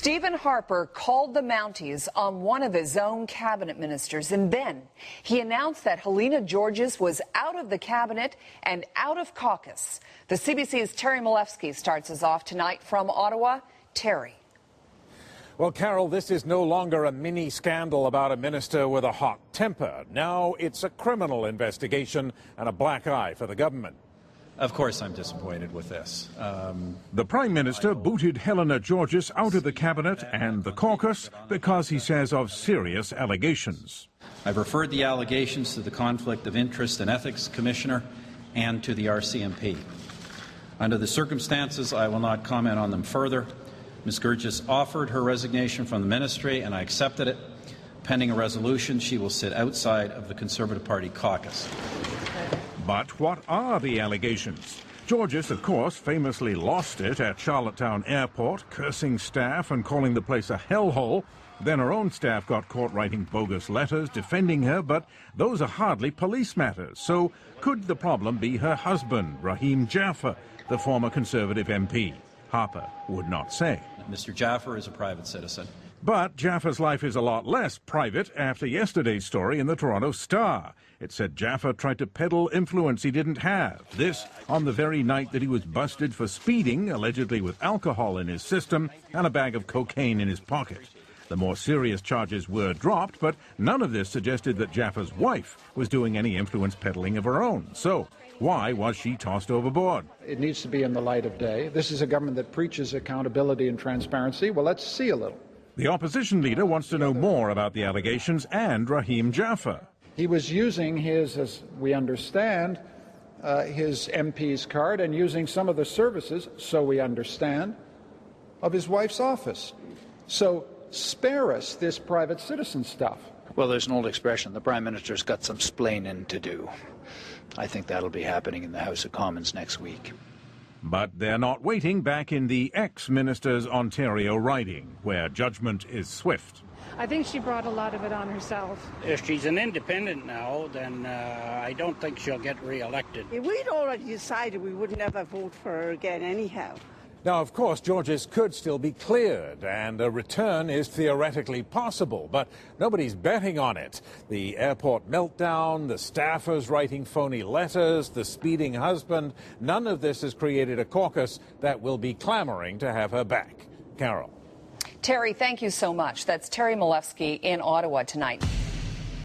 Stephen Harper called the Mounties on one of his own cabinet ministers, and then he announced that Helena Georges was out of the cabinet and out of caucus. The CBC's Terry Malefsky starts us off tonight from Ottawa. Terry. Well, Carol, this is no longer a mini scandal about a minister with a hot temper. Now it's a criminal investigation and a black eye for the government. Of course I'm disappointed with this. The Prime Minister booted Helena Georges out of the cabinet and the caucus because he says of serious allegations. I've referred the allegations to the Conflict of Interest and Ethics Commissioner and to the RCMP. Under the circumstances, I will not comment on them further. Ms. Guergis offered her resignation from the ministry, and I accepted it. Pending a resolution, she will sit outside of the Conservative Party caucus. But what are the allegations? Georges, of course, famously lost it at Charlottetown Airport, cursing staff and calling the place a hellhole. Then her own staff got caught writing bogus letters defending her, but those are hardly police matters. So could the problem be her husband, Rahim Jaffer, the former Conservative MP? Harper would not say. Mr. Jaffer is a private citizen. But Jaffer's life is a lot less private after yesterday's story in the Toronto Star. It said Jaffer tried to peddle influence he didn't have. This on the very night that he was busted for speeding, allegedly with alcohol in his system and a bag of cocaine in his pocket. The more serious charges were dropped, but none of this suggested that Jaffer's wife was doing any influence peddling of her own. So why was she tossed overboard? It needs to be in the light of day. This is a government that preaches accountability and transparency. Well, let's see a little. The opposition leader wants to know more about the allegations and Rahim Jaffer. He was using his, as we understand, his MP's card and using some of the services, so we understand, of his wife's office. So spare us this private citizen stuff. Well, there's an old expression, the Prime Minister's got some splaining to do. I think that'll be happening in the House of Commons next week. But they're not waiting back in the ex-minister's Ontario riding, where judgment is swift. I think she brought a lot of it on herself. If she's an independent now, then I don't think she'll get re-elected. We'd already decided we would never vote for her again anyhow. Now, of course, Georges could still be cleared, and a return is theoretically possible, but nobody's betting on it. The airport meltdown, the staffers writing phony letters, the speeding husband, none of this has created a caucus that will be clamoring to have her back. Carol. Terry, thank you so much. That's Terry Malefsky in Ottawa tonight.